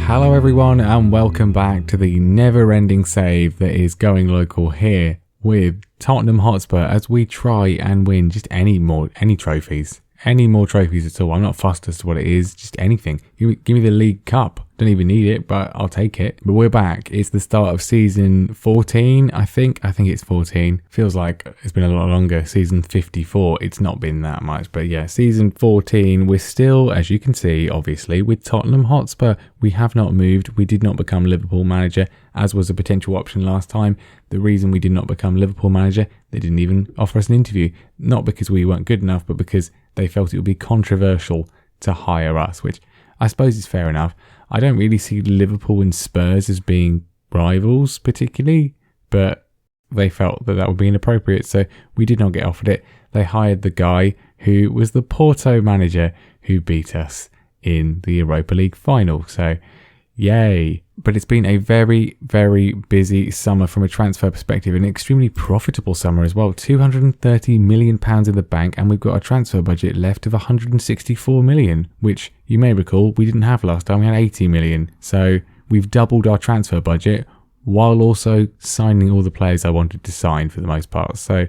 Hello everyone and welcome back to the never-ending save that is Going Local here with Tottenham Hotspur as we try and win just any more trophies at all. I'm not fussed as to what it is, just anything. Give me the League Cup. Don't even need it, but I'll take it. But we're back. It's the start of season 14, I think it's 14. Feels like it's been a lot longer. Season 54, it's not been that much. But yeah, season 14, we're still, as you can see, obviously, with Tottenham Hotspur. We have not moved. We did not become Liverpool manager, as was a potential option last time. The reason we did not become Liverpool manager, they didn't even offer us an interview. Not because we weren't good enough, but because they felt it would be controversial to hire us, which I suppose is fair enough. I don't really see Liverpool and Spurs as being rivals particularly, but they felt that would be inappropriate, so we did not get offered it. They hired the guy who was the Porto manager who beat us in the Europa League final, so yay. But it's been a very, very busy summer from a transfer perspective, an extremely profitable summer as well. £230 million in the bank, and we've got a transfer budget left of £164 million, which you may recall we didn't have last time. We had £80 million. So we've doubled our transfer budget while also signing all the players I wanted to sign for the most part. So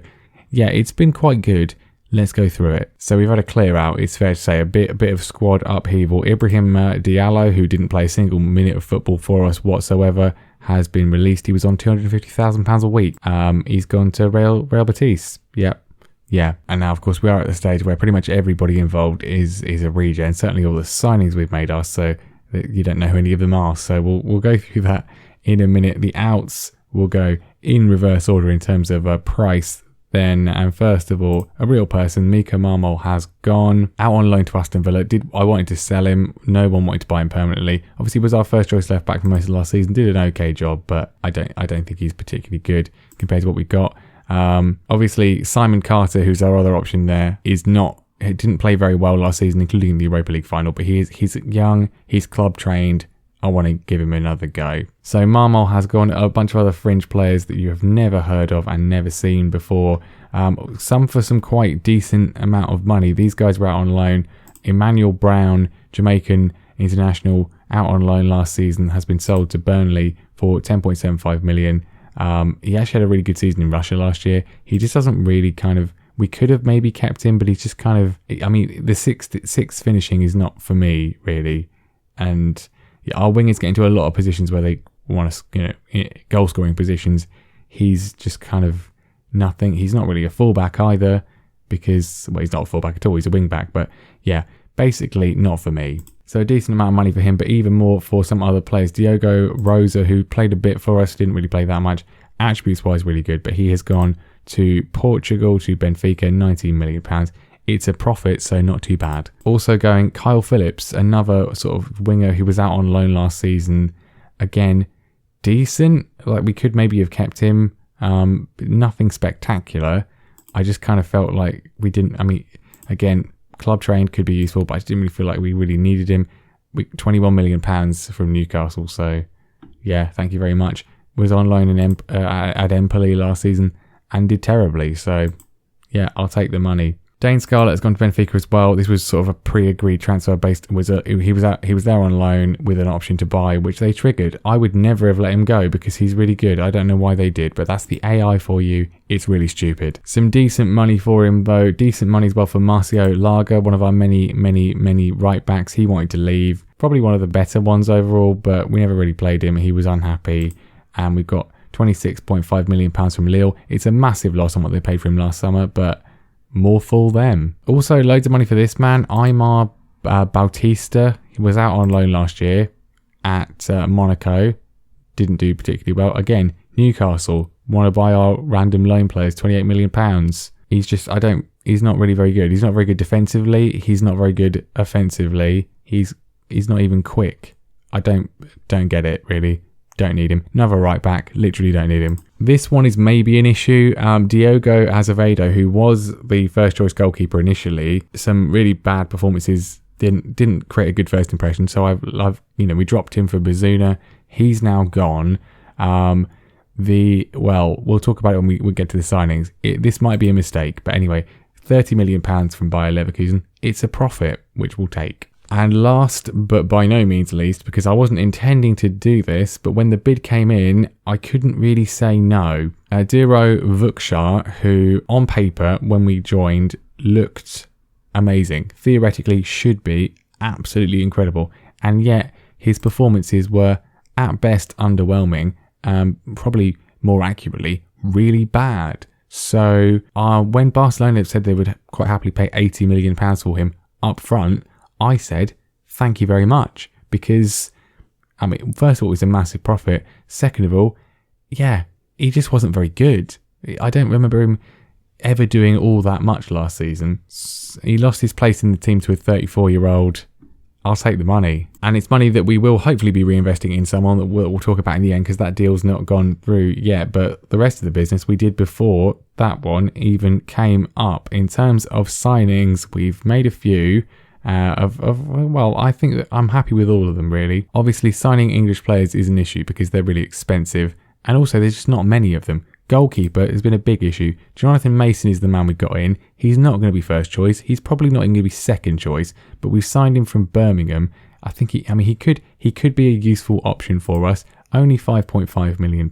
yeah, it's been quite good. Let's go through it. So we've had a clear out, it's fair to say, a bit of squad upheaval. Ibrahim Diallo, who didn't play a single minute of football for us whatsoever, has been released. He was on £250,000 a week. He's gone to Real Betis. Yep. Yeah. And now, of course, we are at the stage where pretty much everybody involved is a regen. Certainly all the signings we've made are, so you don't know who any of them are. So we'll go through that in a minute. The outs will go in reverse order in terms of price. Then, and first of all, a real person, Mika Marmol, has gone out on loan to Aston Villa. I wanted to sell him. No one wanted to buy him permanently. Obviously, he was our first choice left back for most of last season. Did an okay job, but I don't think he's particularly good compared to what we got. Obviously, Simon Carter, who's our other option there, he didn't play very well last season, including the Europa League final. But he's young. He's club trained. I want to give him another go. So Marmol has gone a bunch of other fringe players that you have never heard of and never seen before. Some for some quite decent amount of money. These guys were out on loan. Emmanuel Brown, Jamaican international, out on loan last season, has been sold to Burnley for 10.75 million. He actually had a really good season in Russia last year. He just doesn't really we could have maybe kept him, but he's just the sixth finishing is not for me, really. And yeah, our wingers get into a lot of positions where they want to, goal scoring positions. He's just nothing. He's not really a fullback either because, he's not a fullback at all. He's a wing back, but yeah, basically not for me. So a decent amount of money for him, but even more for some other players. Diogo Rosa, who played a bit for us, didn't really play that much. Attributes wise, really good, but he has gone to Portugal, to Benfica, £19 million. It's a profit, so not too bad. Also going, Kyle Phillips, another sort of winger who was out on loan last season. Again, decent. We could maybe have kept him. Nothing spectacular. I just felt like we didn't. Again, club trained could be useful, but I just didn't really feel like we really needed him. £21 million from Newcastle, so yeah, thank you very much. Was on loan at Empoli last season and did terribly, so yeah, I'll take the money. Dane Scarlett has gone to Benfica as well. This was sort of a pre-agreed transfer based. He was there on loan with an option to buy, which they triggered. I would never have let him go because he's really good. I don't know why they did, but that's the AI for you. It's really stupid. Some decent money for him though. Decent money as well for Marcio Laga, one of our many right backs. He wanted to leave. Probably one of the better ones overall, but we never really played him. He was unhappy, and we've got £26.5 million from Lyon. It's a massive loss on what they paid for him last summer, but more fool them. Also, loads of money for this man, Aymar Bautista. He was out on loan last year at Monaco. Didn't do particularly well. Again, Newcastle want to buy our random loan players, £28 million. He's not really very good. He's not very good defensively. He's not very good offensively. He's not even quick. I don't get it, really. Don't need him. Another right back. Literally don't need him. This one is maybe an issue. Diogo Azevedo, who was the first choice goalkeeper initially, some really bad performances didn't create a good first impression. So we dropped him for Bazuna. He's now gone. We'll talk about it when we get to the signings. This might be a mistake, but anyway, £30 million from Bayer Leverkusen. It's a profit, which we'll take. And last, but by no means least, because I wasn't intending to do this, but when the bid came in, I couldn't really say no. Diro Vukshar, who on paper, when we joined, looked amazing. Theoretically should be absolutely incredible. And yet his performances were at best underwhelming, probably more accurately, really bad. So when Barcelona said they would quite happily pay £80 million for him up front, I said, thank you very much. Because, I mean, first of all, it was a massive profit. Second of all, yeah, he just wasn't very good. I don't remember him ever doing all that much last season. He lost his place in the team to a 34-year-old. I'll take the money. And it's money that we will hopefully be reinvesting in someone that we'll talk about in the end, because that deal's not gone through yet. But the rest of the business we did before that one even came up. In terms of signings, we've made a few. Well, I think that I'm happy with all of them, really. Obviously, signing English players is an issue because they're really expensive. And also, there's just not many of them. Goalkeeper has been a big issue. Jonathan Mason is the man we got in. He's not going to be first choice. He's probably not even going to be second choice. But we've signed him from Birmingham. I think he could be a useful option for us. Only £5.5 million.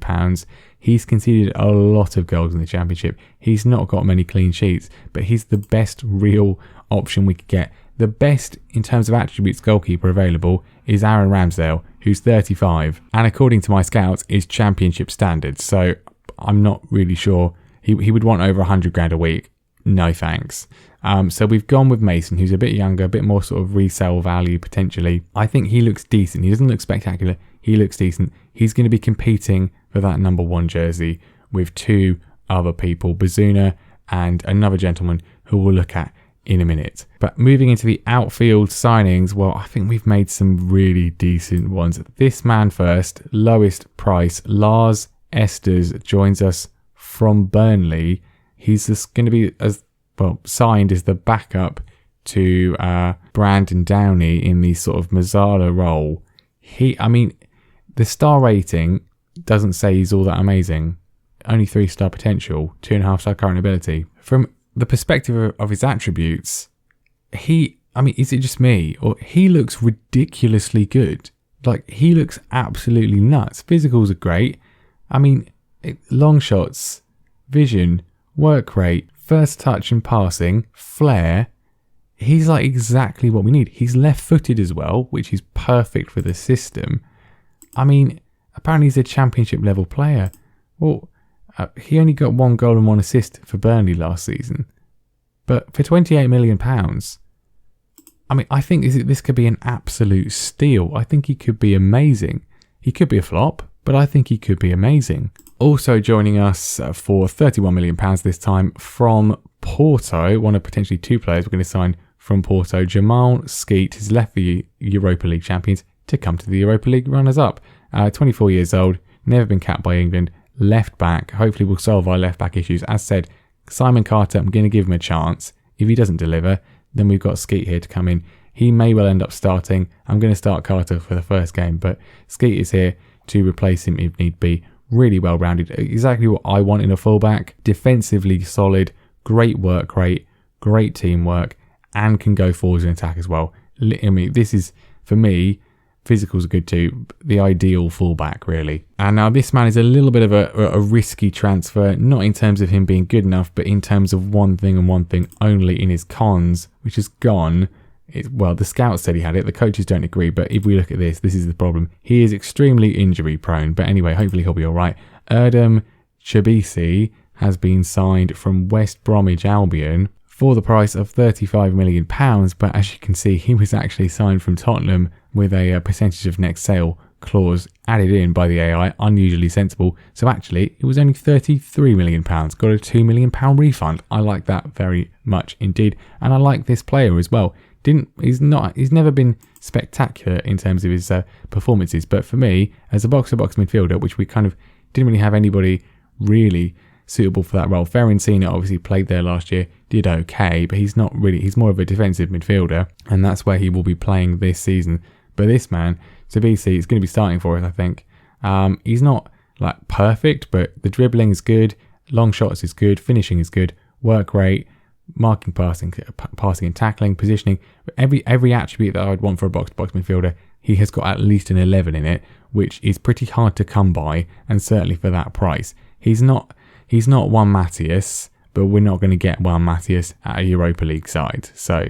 He's conceded a lot of goals in the Championship. He's not got many clean sheets, but he's the best real option we could get. The best in terms of attributes goalkeeper available is Aaron Ramsdale, who's 35, and according to my scouts is Championship standards. So I'm not really sure. He would want over 100 grand a week. No thanks. So we've gone with Mason, who's a bit younger, a bit more sort of resale value potentially. I think he looks decent. He doesn't look spectacular. He looks decent. He's going to be competing for that number 1 jersey with 2 other people, Bazuna and another gentleman who we'll look at in a minute. But moving into the outfield signings, well, I think we've made some really decent ones. This man first, lowest price, Lars Esters joins us from Burnley. He's just going to be signed as the backup to Brandon Downey in the sort of Mazzala role. The star rating doesn't say he's all that amazing. Only 3-star potential, 2.5-star current ability. From the perspective of his attributes, is it just me? Or he looks ridiculously good. Like, he looks absolutely nuts. Physicals are great. Long shots, vision, work rate, first touch and passing, flair. He's like exactly what we need. He's left-footed as well, which is perfect for the system. Apparently he's a Championship level player. Well, he only got 1 goal and 1 assist for Burnley last season. But for £28 million, I think this could be an absolute steal. I think he could be amazing. He could be a flop, but I think he could be amazing. Also joining us for £31 million this time from Porto, one of potentially 2 players we're going to sign from Porto, Jamal Skeet has left the Europa League champions to come to the Europa League runners-up. 24 years old, never been capped by England, left back. Hopefully we'll solve our left back issues. As said, Simon Carter, I'm going to give him a chance. If he doesn't deliver, then we've got Skeet here to come in. He may well end up starting. I'm going to start Carter for the first game, but Skeet is here to replace him if need be. Really well rounded, exactly what I want in a fullback. Defensively solid, great work rate, great teamwork, and can go forwards and attack as well. This is, for me, physicals are good too, the ideal fullback really. And now this man is a little bit of a risky transfer, not in terms of him being good enough, but in terms of one thing and one thing only in his cons, which is gone. The scouts said he had it, the coaches don't agree, but if we look at this is the problem. He is extremely injury prone, but anyway, hopefully he'll be alright. Erdem Chabisi has been signed from West Bromwich Albion for the price of £35 million, but as you can see, he was actually signed from Tottenham with a percentage of next sale clause added in by the AI, unusually sensible. So actually, it was only £33 million, got a £2 million refund. I like that very much indeed, and I like this player as well. He's never been spectacular in terms of his performances, but for me, as a box-to-box midfielder, which we kind of didn't really have anybody really suitable for that role. Ferencina obviously played there last year, did okay, but he's more of a defensive midfielder, and that's where he will be playing this season. But this man, Tabisi, is going to be starting for us, I think. He's not perfect, but the dribbling is good, long shots is good, finishing is good, work rate, marking, passing and tackling, positioning. Every attribute that I would want for a box-to-box midfielder, he has got at least an 11 in it, which is pretty hard to come by, and certainly for that price. He's not Juan Matthias, but we're not going to get Juan Matthias at a Europa League side. So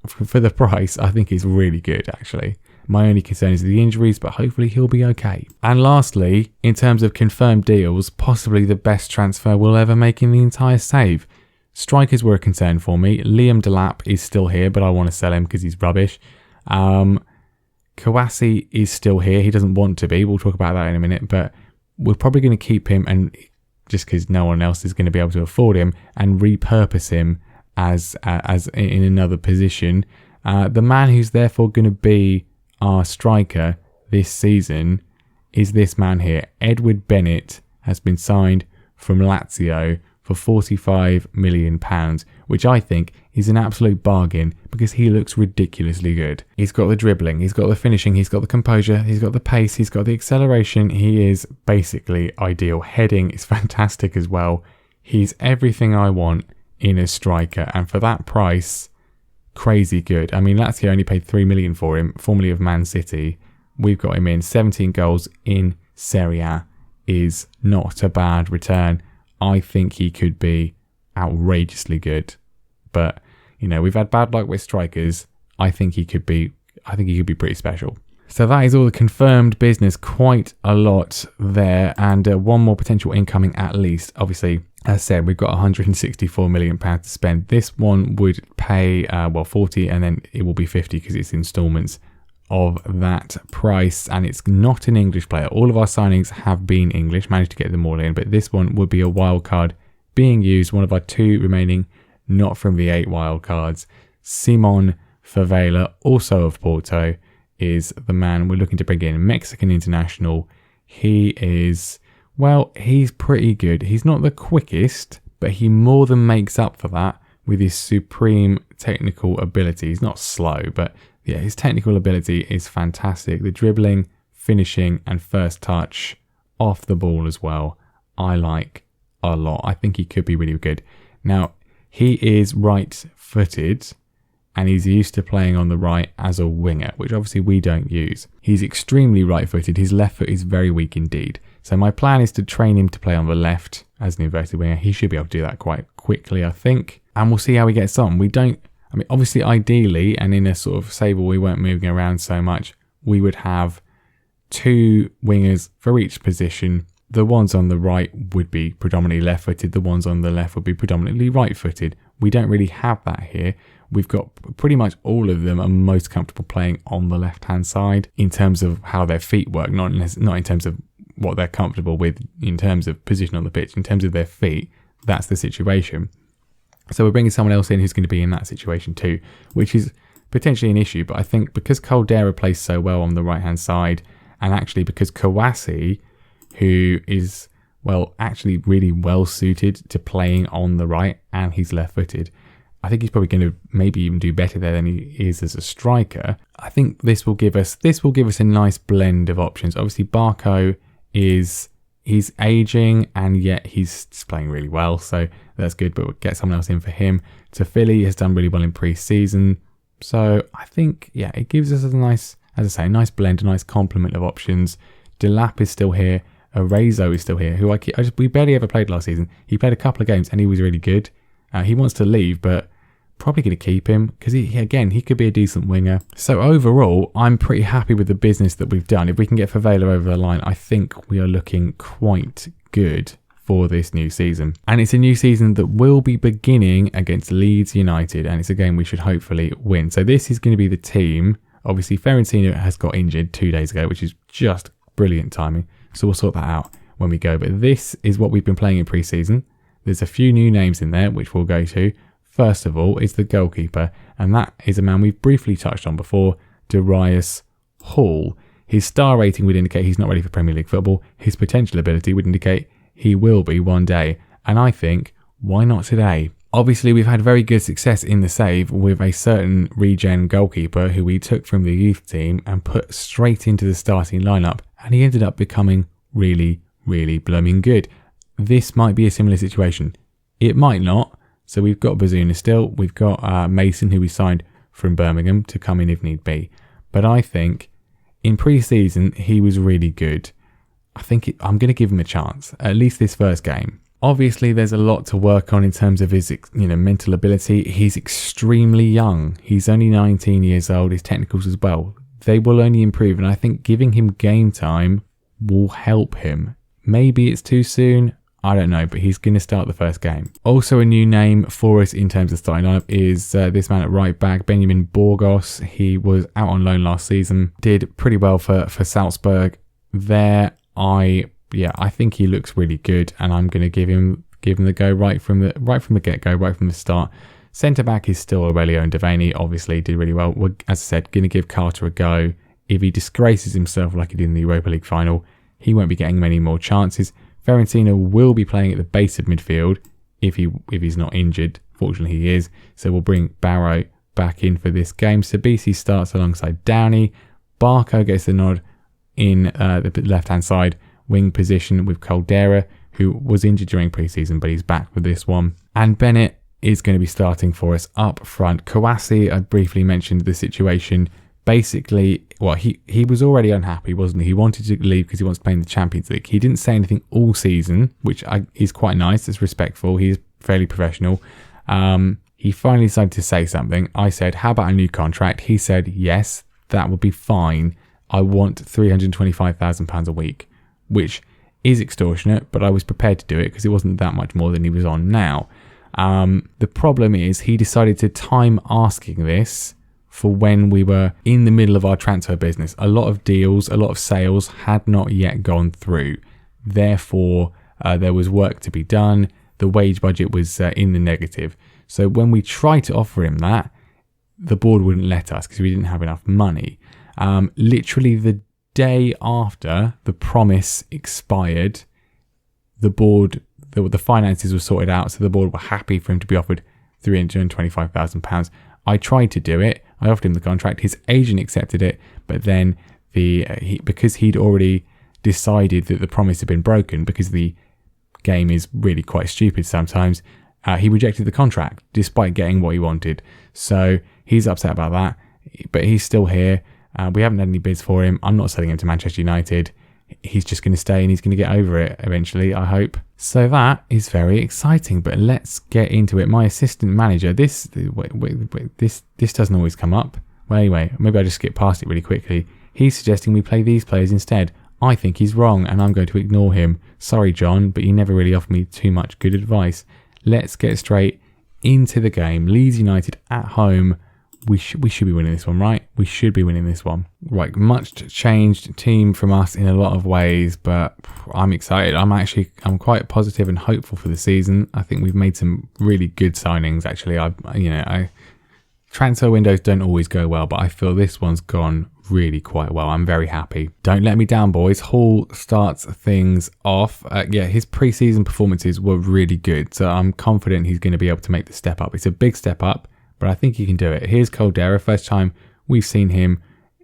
for the price, I think he's really good, actually. My only concern is the injuries, but hopefully he'll be okay. And lastly, in terms of confirmed deals, possibly the best transfer we'll ever make in the entire save. Strikers were a concern for me. Liam Delap is still here, but I want to sell him because he's rubbish. Kouassi is still here. He doesn't want to be. We'll talk about that in a minute, but we're probably going to keep him, and just because no one else is going to be able to afford him, and repurpose him as in another position. The man who's therefore going to be our striker this season is this man here. Edward Bennett has been signed from Lazio for £45 million, which I think is an absolute bargain because he looks ridiculously good. He's got the dribbling, he's got the finishing, he's got the composure, he's got the pace, he's got the acceleration. He is basically ideal. Heading is fantastic as well. He's everything I want in a striker, and for that price, crazy good. I mean, Lazio only paid £3 million for him, formerly of Man City. We've got him in. 17 goals in Serie A is not a bad return. I think he could be outrageously good, but we've had bad luck with strikers. I think he could be pretty special. So that is all the confirmed business. Quite a lot there, and one more potential incoming at least. Obviously, as I said, we've got £164 million to spend. This one would pay 40, and then it will be 50 because it's instalments of that price, and it's not an English player. All of our signings have been English, managed to get them all in, but this one would be a wild card being used, one of our 2 remaining, not from the 8 wild cards. Simon Favela, also of Porto, is the man we're looking to bring in. Mexican international. He's pretty good. He's not the quickest, but he more than makes up for that with his supreme technical ability. He's not slow, but yeah, his technical ability is fantastic. The dribbling, finishing, and first touch off the ball as well, I like a lot. I think he could be really good. Now, he is right-footed, and he's used to playing on the right as a winger, which obviously we don't use. He's extremely right-footed. His left foot is very weak indeed. So my plan is to train him to play on the left as an inverted winger. He should be able to do that quite quickly, I think. And we'll see how he gets on. Obviously, ideally, and in a sort of save where we weren't moving around so much, we would have 2 wingers for each position. The ones on the right would be predominantly left-footed. The ones on the left would be predominantly right-footed. We don't really have that here. We've got pretty much all of them are most comfortable playing on the left-hand side in terms of how their feet work, not in terms of what they're comfortable with in terms of position on the pitch. In terms of their feet, that's the situation. So we're bringing someone else in who's going to be in that situation too, which is potentially an issue. But I think because Caldera plays so well on the right-hand side, and actually because Kouassi, who is, actually really well suited to playing on the right, and he's left-footed, I think he's probably going to maybe even do better there than he is as a striker. I think this will give us a nice blend of options. Obviously, Barco he's aging, and yet he's playing really well, so that's good, but we'll get someone else in for him. Tafili has done really well in pre-season, so I think, it gives us a nice, as I say, a nice blend, a nice complement of options. Delap is still here. Arezzo is still here, who we barely ever played last season. He played a couple of games, and he was really good. He wants to leave, but probably going to keep him because he could be a decent winger. So overall, I'm pretty happy with the business that we've done. If we can get Favela over the line, I think we are looking quite good for this new season. And it's a new season that will be beginning against Leeds United, and it's a game we should hopefully win. So this is going to be the team. Obviously, Feyenoord has got injured 2 days ago, which is just brilliant timing. So we'll sort that out when we go. But this is what we've been playing in pre-season. There's a few new names in there, which we'll go to. First of all is the goalkeeper, and that is a man we've briefly touched on before, Darius Hall. His star rating would indicate he's not ready for Premier League football. His potential ability would indicate he will be one day, and I think, why not today? Obviously, we've had very good success in the save with a certain regen goalkeeper who we took from the youth team and put straight into the starting lineup, and he ended up becoming really, really blooming good. This might be a similar situation. It might not. So we've got Bazuna still. We've got Mason, who we signed from Birmingham, to come in if need be. But I think in pre-season, he was really good. I'm going to give him a chance, at least this first game. Obviously, there's a lot to work on in terms of his mental ability. He's extremely young. He's only 19 years old. His technicals as well. They will only improve. And I think giving him game time will help him. Maybe it's too soon. I don't know, but he's going to start the first game. Also, a new name for us in terms of starting lineup is this man at right back, Benjamin Burgos. He was out on loan last season. Did pretty well for Salzburg there. I think he looks really good, and I'm going to give him the go right from the get-go, right from the start. Centre back is still Aurelio and Devaney. Obviously, did really well. As I said, going to give Carter a go. If he disgraces himself like he did in the Europa League final, he won't be getting many more chances. Fiorentina will be playing at the base of midfield if he's not injured. Fortunately, he is. So we'll bring Barrow back in for this game. Sabisi starts alongside Downey. Barco gets the nod in the left-hand side wing position with Caldera, who was injured during pre-season, but he's back for this one. And Bennett is going to be starting for us up front. Kouassi, I briefly mentioned the situation. Basically, he was already unhappy, wasn't he? He wanted to leave because he wants to play in the Champions League. He didn't say anything all season, which is quite nice. It's respectful. He's fairly professional. He finally decided to say something. I said, how about a new contract? He said, yes, that would be fine. I want £325,000 a week, which is extortionate, but I was prepared to do it because it wasn't that much more than he was on now. The problem is he decided to time asking this for when we were in the middle of our transfer business. A lot of deals, a lot of sales had not yet gone through. Therefore, there was work to be done. The wage budget was in the negative. So when we tried to offer him that, the board wouldn't let us because we didn't have enough money. Literally the day after the promise expired, the board, the finances were sorted out, so the board were happy for him to be offered £325,000. I tried to do it. I offered him the contract. His agent accepted it, but then because he'd already decided that the promise had been broken, because the game is really quite stupid sometimes, he rejected the contract despite getting what he wanted. So he's upset about that, but he's still here. We haven't had any bids for him. I'm not selling him to Manchester United. He's just going to stay and he's going to get over it eventually, I hope. So that is very exciting, but let's get into it. My assistant manager, this doesn't always come up. Well, anyway, maybe I just skip past it really quickly. He's suggesting we play these players instead. I think he's wrong and I'm going to ignore him. Sorry, John, but you never really offered me too much good advice. Let's get straight into the game. Leeds United at home. We should be winning this one, right? We should be winning this one. Right, much changed team from us in a lot of ways, but I'm excited. I'm quite positive and hopeful for the season. I think we've made some really good signings, actually. Transfer windows don't always go well, but I feel this one's gone really quite well. I'm very happy. Don't let me down, boys. Hall starts things off. His pre-season performances were really good, so I'm confident he's going to be able to make the step up. It's a big step up, but I think he can do it. Here's Caldera, first time we've seen him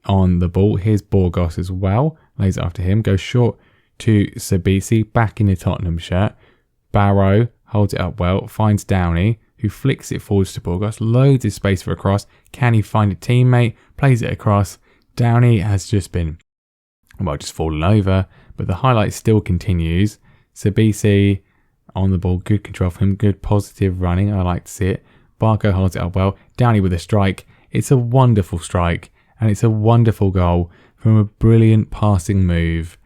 on the ball. Here's Burgos as well, lays it after him, goes short to Sabisi, back in the Tottenham shirt. Barrow holds it up well, finds Downey, who flicks it forwards to Burgos, loads of space for a cross. Can he find a teammate? Plays it across. Downey has just fallen over, but the highlight still continues. Sabisi on the ball, good control from him, good positive running. I like to see it. Barco holds it up well. Downey with a strike. It's a wonderful strike and it's a wonderful goal from a brilliant passing move.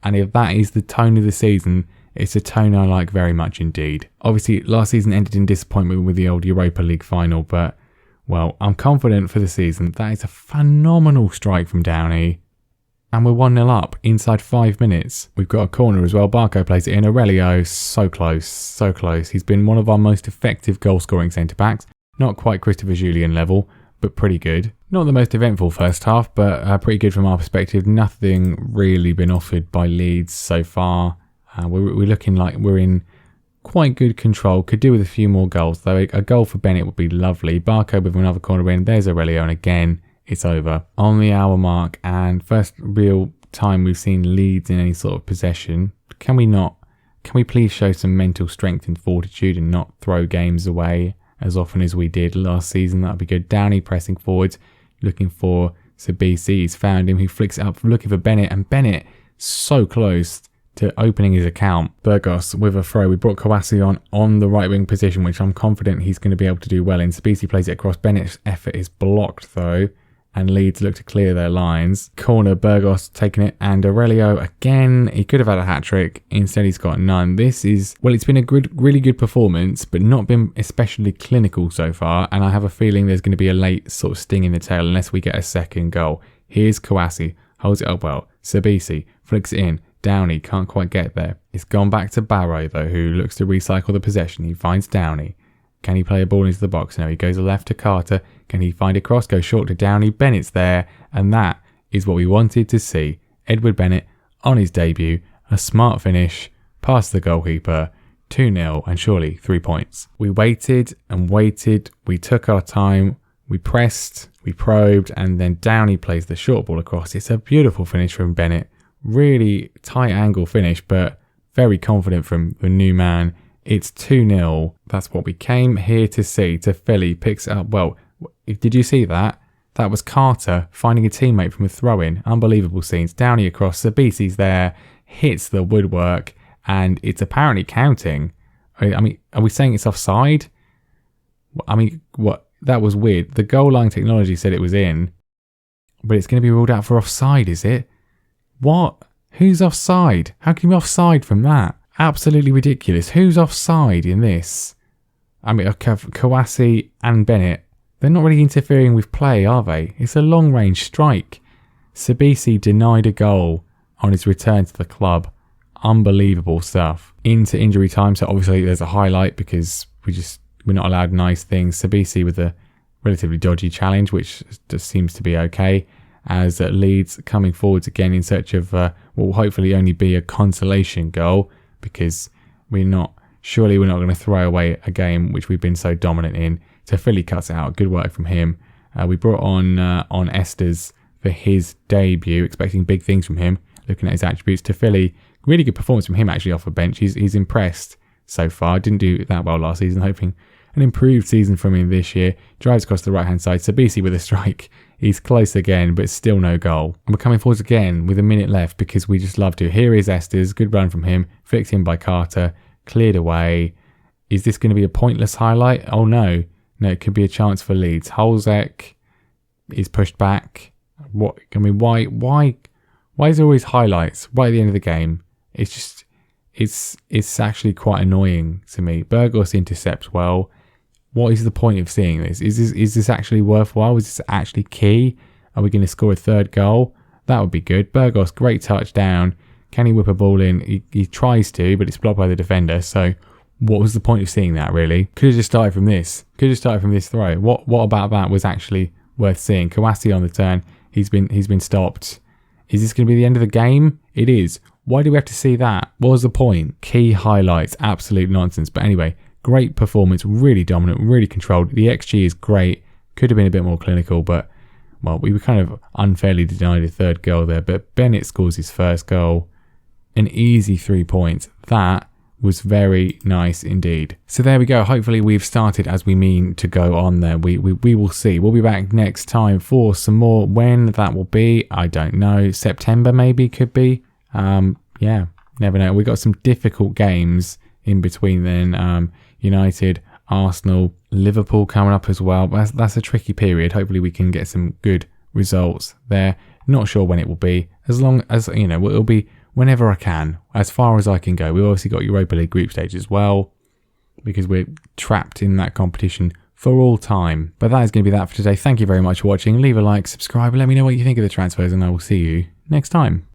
And if that is the tone of the season, it's a tone I like very much indeed. Obviously, last season ended in disappointment with the old Europa League final, but, well, I'm confident for the season. That is a phenomenal strike from Downey. And we're 1-0 up inside 5 minutes. We've got a corner as well. Barco plays it in. Aurelio, so close, so close. He's been one of our most effective goal-scoring centre-backs. Not quite Christopher Julian level, but pretty good. Not the most eventful first half, but pretty good from our perspective. Nothing really been offered by Leeds so far. We're looking like we're in quite good control. Could do with a few more goals, though. A goal for Bennett would be lovely. Barco with another corner win. There's Aurelio, and again, it's over. On the hour mark, and first real time we've seen Leeds in any sort of possession. Can we not Can we please show some mental strength and fortitude and not throw games away as often as we did last season? That would be good. Downey pressing forwards, looking for Sabisi. He's found him. He flicks it up, looking for Bennett, and Bennett so close to opening his account. Burgos with a throw. We brought Kawasi on the right wing position, which I'm confident he's going to be able to do well in. Sabisi plays it across. Bennett's effort is blocked though, and Leeds look to clear their lines. Corner, Burgos taking it, and Aurelio again. He could have had a hat-trick. Instead, he's got none. This is, well, it's been a really good performance, but not been especially clinical so far, and I have a feeling there's going to be a late sort of sting in the tail unless we get a second goal. Here's Kawasi, holds it up well. Sabisi flicks it in. Downey can't quite get there. It's gone back to Barrow though, who looks to recycle the possession. He finds Downey. Can he play a ball into the box? No, he goes left to Carter. Can he find a cross? Go short to Downey. Bennett's there, and that is what we wanted to see. Edward Bennett on his debut, a smart finish, past the goalkeeper, 2-0, and surely 3 points. We waited and waited. We took our time. We pressed, we probed, and then Downey plays the short ball across. It's a beautiful finish from Bennett. Really tight angle finish, but very confident from the new man. It's 2-0. That's what we came here to see. Tefeli picks it up. Well, did you see that? That was Carter finding a teammate from a throw-in. Unbelievable scenes. Downey across. Sabisi's there. Hits the woodwork. And it's apparently counting. I mean, are we saying it's offside? I mean, what? That was weird. The goal line technology said it was in. But it's going to be ruled out for offside, is it? What? Who's offside? How can you be offside from that? Absolutely ridiculous. Who's offside in this? I mean, Kawasi and Bennett, they're not really interfering with play, are they? It's a long-range strike. Sabisi denied a goal on his return to the club. Unbelievable stuff. Into injury time, so obviously there's a highlight because we're not allowed nice things. Sabisi with a relatively dodgy challenge, which just seems to be okay. As Leeds coming forwards again in search of what will hopefully only be a consolation goal, because surely we're not going to throw away a game which we've been so dominant in. Tefeli cuts it out. Good work from him. We brought on Estes for his debut, expecting big things from him. Looking at his attributes, Tefeli, really good performance from him actually off the bench. He's impressed so far. Didn't do that well last season. Hoping an improved season from him this year. Drives across the right hand side. Sabisi with a strike. He's close again, but still no goal. And we're coming forwards again with a minute left because we just love to. Here is Estes. Good run from him. Flicked in by Carter. Cleared away. Is this going to be a pointless highlight? Oh no. No, it could be a chance for Leeds. Holzek is pushed back. What? I mean, why is there always highlights right at the end of the game? It's just, it's actually quite annoying to me. Burgos intercepts well. What is the point of seeing this? Is this actually worthwhile? Is this actually key? Are we going to score a third goal? That would be good. Burgos, great touchdown. Can he whip a ball in? He tries to, but it's blocked by the defender. So what was the point of seeing that, really? Could have just started from this. Could have started from this throw. What about that was actually worth seeing? Kawasi on the turn. He's been stopped. Is this going to be the end of the game? It is. Why do we have to see that? What was the point? Key highlights. Absolute nonsense. But anyway, great performance. Really dominant. Really controlled. The XG is great. Could have been a bit more clinical, but well, we were kind of unfairly denied a third goal there. But Bennett scores his first goal. An easy 3 points. That was very nice indeed. So there we go. Hopefully we've started as we mean to go on there. We will see. We'll be back next time for some more. When that will be, I don't know. September maybe, could be. Yeah, never know. We got some difficult games in between then. United, Arsenal, Liverpool coming up as well. But that's a tricky period. Hopefully we can get some good results there. Not sure when it will be. As long as, it'll be whenever I can, as far as I can go. We've obviously got Europa League group stage as well, because we're trapped in that competition for all time. But that is going to be that for today. Thank you very much for watching. Leave a like, subscribe, and let me know what you think of the transfers, and I will see you next time.